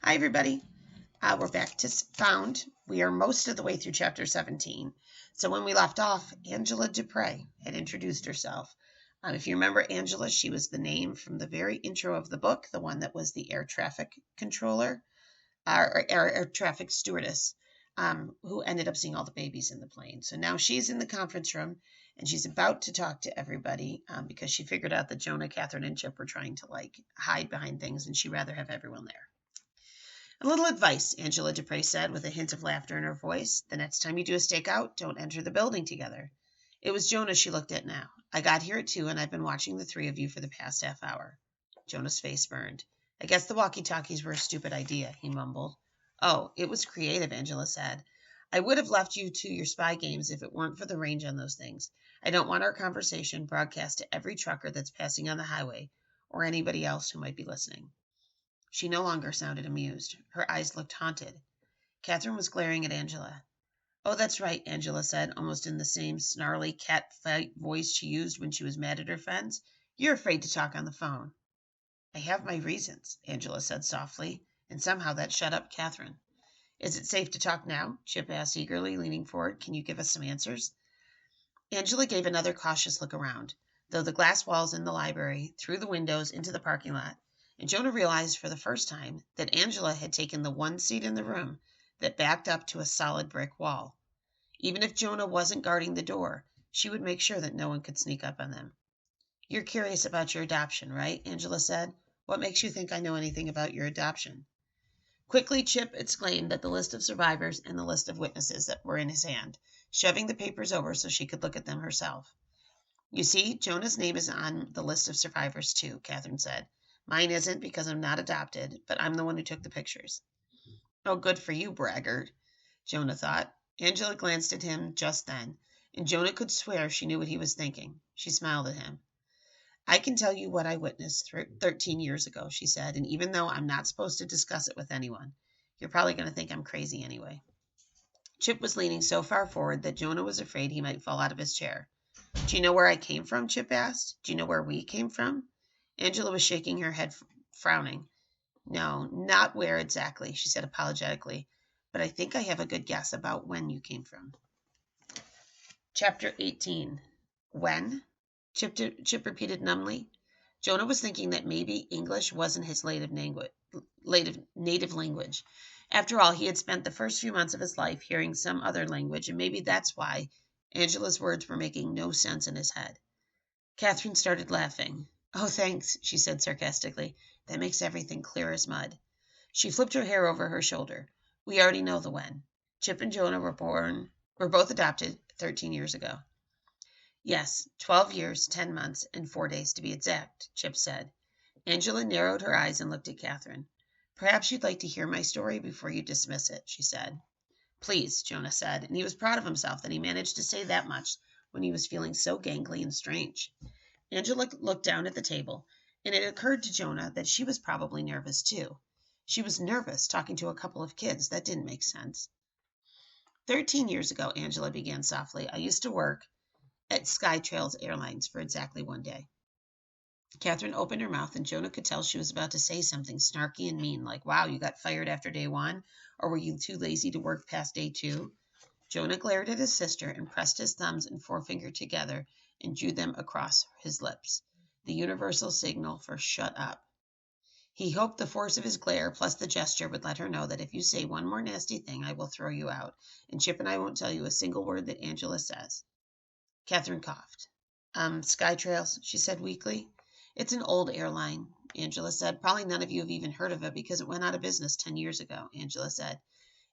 Hi, everybody. We're back to Found. We are most of the way through chapter 17. So when we left off, Angela Dupre had introduced herself. If you remember Angela, she was the name from the very intro of the book, the one that was the air traffic controller, or air traffic stewardess, who ended up seeing all the babies in the plane. So now she's in the conference room, and she's about to talk to everybody because she figured out that Jonah, Catherine, and Chip were trying to hide behind things, and she'd rather have everyone there. A little advice, Angela Dupre said, with a hint of laughter in her voice. The next time you do a stakeout, don't enter the building together. It was Jonah she looked at now. I got here at 2, and I've been watching the three of you for the past half hour. Jonah's face burned. I guess the walkie-talkies were a stupid idea, he mumbled. Oh, it was creative, Angela said. I would have left you to your spy games if it weren't for the range on those things. I don't want our conversation broadcast to every trucker that's passing on the highway, or anybody else who might be listening. She no longer sounded amused. Her eyes looked haunted. Catherine was glaring at Angela. Oh, that's right, Angela said, almost in the same snarly cat-fight voice she used when she was mad at her friends. You're afraid to talk on the phone. I have my reasons, Angela said softly, and somehow that shut up Catherine. Is it safe to talk now? Chip asked eagerly, leaning forward. Can you give us some answers? Angela gave another cautious look around, though the glass walls in the library, through the windows into the parking lot, and Jonah realized for the first time that Angela had taken the one seat in the room that backed up to a solid brick wall. Even if Jonah wasn't guarding the door, she would make sure that no one could sneak up on them. You're curious about your adoption, right? Angela said. What makes you think I know anything about your adoption? Quickly, Chip exclaimed that the list of survivors and the list of witnesses that were in his hand, shoving the papers over so she could look at them herself. You see, Jonah's name is on the list of survivors, too, Catherine said. Mine isn't because I'm not adopted, but I'm the one who took the pictures. Oh, good for you, braggart, Jonah thought. Angela glanced at him just then, and Jonah could swear she knew what he was thinking. She smiled at him. I can tell you what I witnessed 13 years ago, she said, and even though I'm not supposed to discuss it with anyone, you're probably going to think I'm crazy anyway. Chip was leaning so far forward that Jonah was afraid he might fall out of his chair. Do you know where I came from? Chip asked. Do you know where we came from? Angela was shaking her head, frowning. No, not where exactly, she said apologetically, but I think I have a good guess about when you came from. Chapter 18. When? Chip repeated numbly. Jonah was thinking that maybe English wasn't his native language. After all, he had spent the first few months of his life hearing some other language, and maybe that's why Angela's words were making no sense in his head. Catherine started laughing. Oh, thanks, she said sarcastically. That makes everything clear as mud. She flipped her hair over her shoulder. We already know the when. Chip and Jonah were both adopted 13 years ago. Yes, 12 years, 10 months, and 4 days to be exact, Chip said. Angela narrowed her eyes and looked at Catherine. Perhaps you'd like to hear my story before you dismiss it, she said. Please, Jonah said, and he was proud of himself that he managed to say that much when he was feeling so gangly and strange. Angela looked down at the table, and it occurred to Jonah that she was probably nervous too. She was nervous talking to a couple of kids. That didn't make sense. 13 years ago, Angela began softly, I used to work at SkyTrails Airlines for exactly 1 day. Catherine opened her mouth, and Jonah could tell she was about to say something snarky and mean, like, wow, you got fired after day 1? Or were you too lazy to work past day 2? Jonah glared at his sister and pressed his thumbs and forefinger together and drew them across his lips, the universal signal for shut up. He hoped the force of his glare plus the gesture would let her know that if you say one more nasty thing, I will throw you out, and Chip and I won't tell you a single word that Angela says. Catherine coughed. SkyTrails, she said weakly. It's an old airline, Angela said. Probably none of you have even heard of it because it went out of business 10 years ago, Angela said.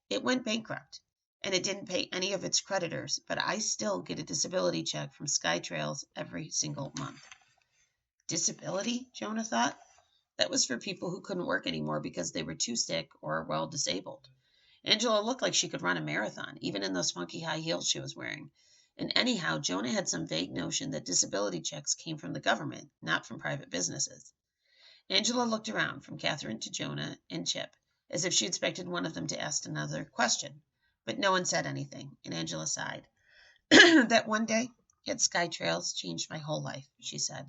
It went bankrupt, and it didn't pay any of its creditors, but I still get a disability check from SkyTrails every single month. Disability? Jonah thought. That was for people who couldn't work anymore because they were too sick or, well, disabled. Angela looked like she could run a marathon, even in those funky high heels she was wearing. And anyhow, Jonah had some vague notion that disability checks came from the government, not from private businesses. Angela looked around from Catherine to Jonah and Chip, as if she expected one of them to ask another question. But no one said anything, and Angela sighed. That one day at SkyTrails changed my whole life, she said.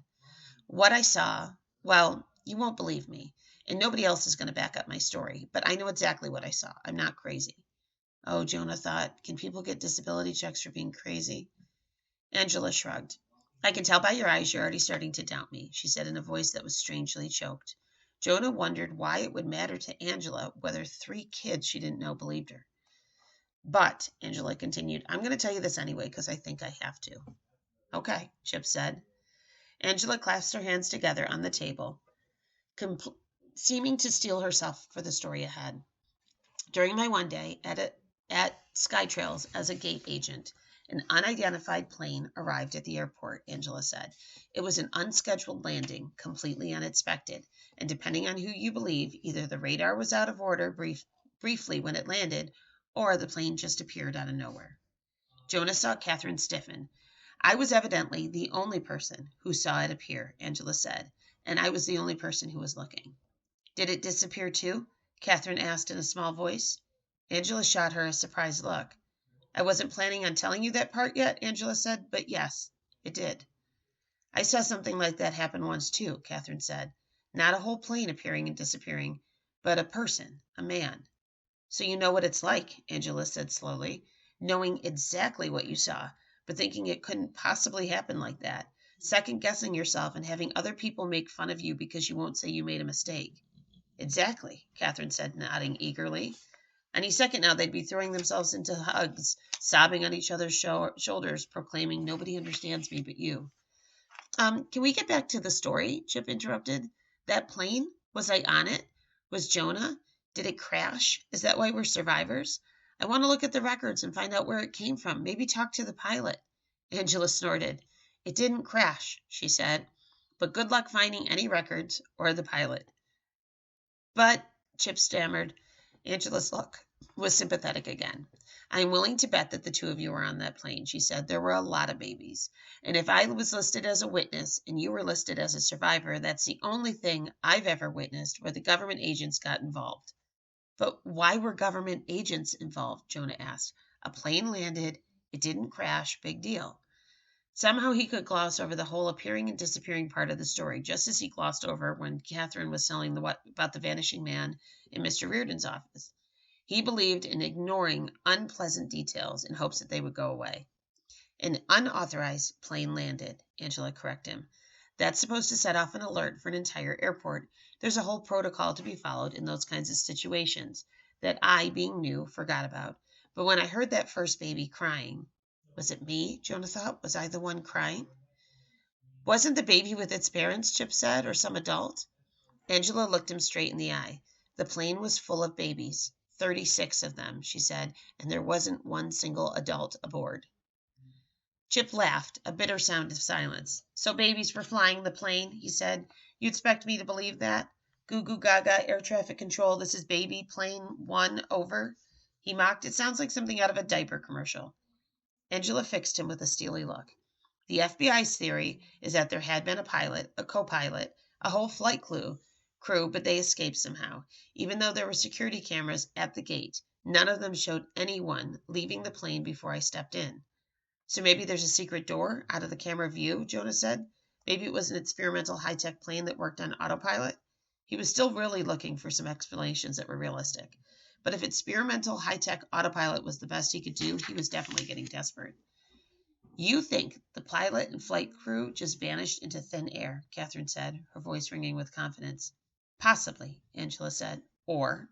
What I saw, well, you won't believe me. And nobody else is going to back up my story, but I know exactly what I saw. I'm not crazy. Oh, Jonah thought, can people get disability checks for being crazy? Angela shrugged. I can tell by your eyes you're already starting to doubt me, she said in a voice that was strangely choked. Jonah wondered why it would matter to Angela whether 3 kids she didn't know believed her. But, Angela continued, I'm going to tell you this anyway because I think I have to. Okay, Chip said. Angela clasped her hands together on the table, seeming to steel herself for the story ahead. During my one day at SkyTrails as a gate agent, an unidentified plane arrived at the airport, Angela said. It was an unscheduled landing, completely unexpected, and depending on who you believe, either the radar was out of order briefly when it landed, or the plane just appeared out of nowhere. Jonah saw Catherine stiffen. I was evidently the only person who saw it appear, Angela said, and I was the only person who was looking. Did it disappear too? Catherine asked in a small voice. Angela shot her a surprised look. I wasn't planning on telling you that part yet, Angela said, but yes, it did. I saw something like that happen once too, Catherine said. Not a whole plane appearing and disappearing, but a person, a man. So you know what it's like, Angela said slowly, knowing exactly what you saw, but thinking it couldn't possibly happen like that, second-guessing yourself and having other people make fun of you because you won't say you made a mistake. Exactly, Catherine said, nodding eagerly. Any second now they'd be throwing themselves into hugs, sobbing on each other's shoulders, proclaiming, nobody understands me but you. Can we get back to the story? Chip interrupted. That plane? Was I on it? Was Jonah? Did it crash? Is that why we're survivors? I want to look at the records and find out where it came from. Maybe talk to the pilot. Angela snorted. It didn't crash, she said. But good luck finding any records or the pilot. But, Chip stammered. Angela's look was sympathetic again. I'm willing to bet that the 2 of you were on that plane, she said. There were a lot of babies. And if I was listed as a witness and you were listed as a survivor, that's the only thing I've ever witnessed where the government agents got involved. But why were government agents involved? Jonah asked. A plane landed. It didn't crash. Big deal. Somehow he could gloss over the whole appearing and disappearing part of the story, just as he glossed over when Catherine was telling about the vanishing man in Mr. Reardon's office. He believed in ignoring unpleasant details in hopes that they would go away. An unauthorized plane landed, Angela corrected him. That's supposed to set off an alert for an entire airport. There's a whole protocol to be followed in those kinds of situations that I, being new, forgot about. But when I heard that first baby crying, was it me? Jonah thought. Was I the one crying? Wasn't the baby with its parents, Chip said, or some adult? Angela looked him straight in the eye. The plane was full of babies, 36 of them, she said, and there wasn't one single adult aboard. Chip laughed, a bitter sound of silence. So babies were flying the plane, he said. You expect me to believe that? Goo goo gaga, air traffic control, this is baby plane 1, over. He mocked. It sounds like something out of a diaper commercial. Angela fixed him with a steely look. The FBI's theory is that there had been a pilot, a co-pilot, a whole flight crew, but they escaped somehow. Even though there were security cameras at the gate, none of them showed anyone leaving the plane before I stepped in. So maybe there's a secret door out of the camera view, Jonah said. Maybe it was an experimental high-tech plane that worked on autopilot. He was still really looking for some explanations that were realistic. But if experimental high-tech autopilot was the best he could do, he was definitely getting desperate. You think the pilot and flight crew just vanished into thin air, Catherine said, her voice ringing with confidence. Possibly, Angela said. Or...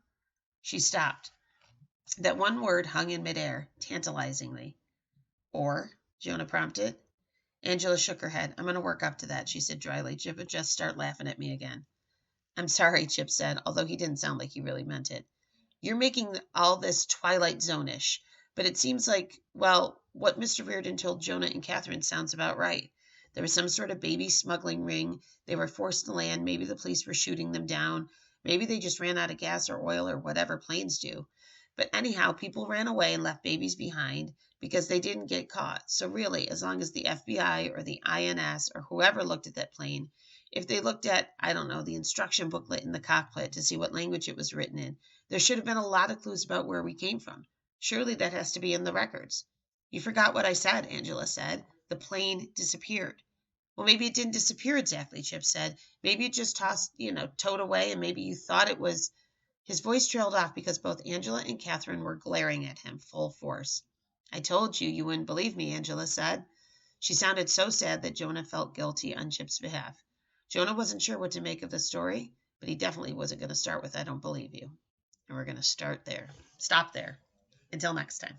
She stopped. That one word hung in midair, tantalizingly. Or, Jonah prompted. Angela shook her head. I'm going to work up to that, she said dryly. Chip would just start laughing at me again. I'm sorry, Chip said, although he didn't sound like he really meant it. You're making all this Twilight Zone-ish, but it seems like, well, what Mr. Reardon told Jonah and Catherine sounds about right. There was some sort of baby smuggling ring. They were forced to land. Maybe the police were shooting them down. Maybe they just ran out of gas or oil or whatever planes do. But anyhow, people ran away and left babies behind because they didn't get caught. So really, as long as the FBI or the INS or whoever looked at that plane, if they looked at, I don't know, the instruction booklet in the cockpit to see what language it was written in, there should have been a lot of clues about where we came from. Surely that has to be in the records. You forgot what I said, Angela said. The plane disappeared. Well, maybe it didn't disappear exactly, Chip said. Maybe it just towed away, and maybe you thought it was. His voice trailed off because both Angela and Catherine were glaring at him full force. I told you you wouldn't believe me, Angela said. She sounded so sad that Jonah felt guilty on Chip's behalf. Jonah wasn't sure what to make of the story, but he definitely wasn't going to start with I don't believe you. And we're going to stop there. Until next time.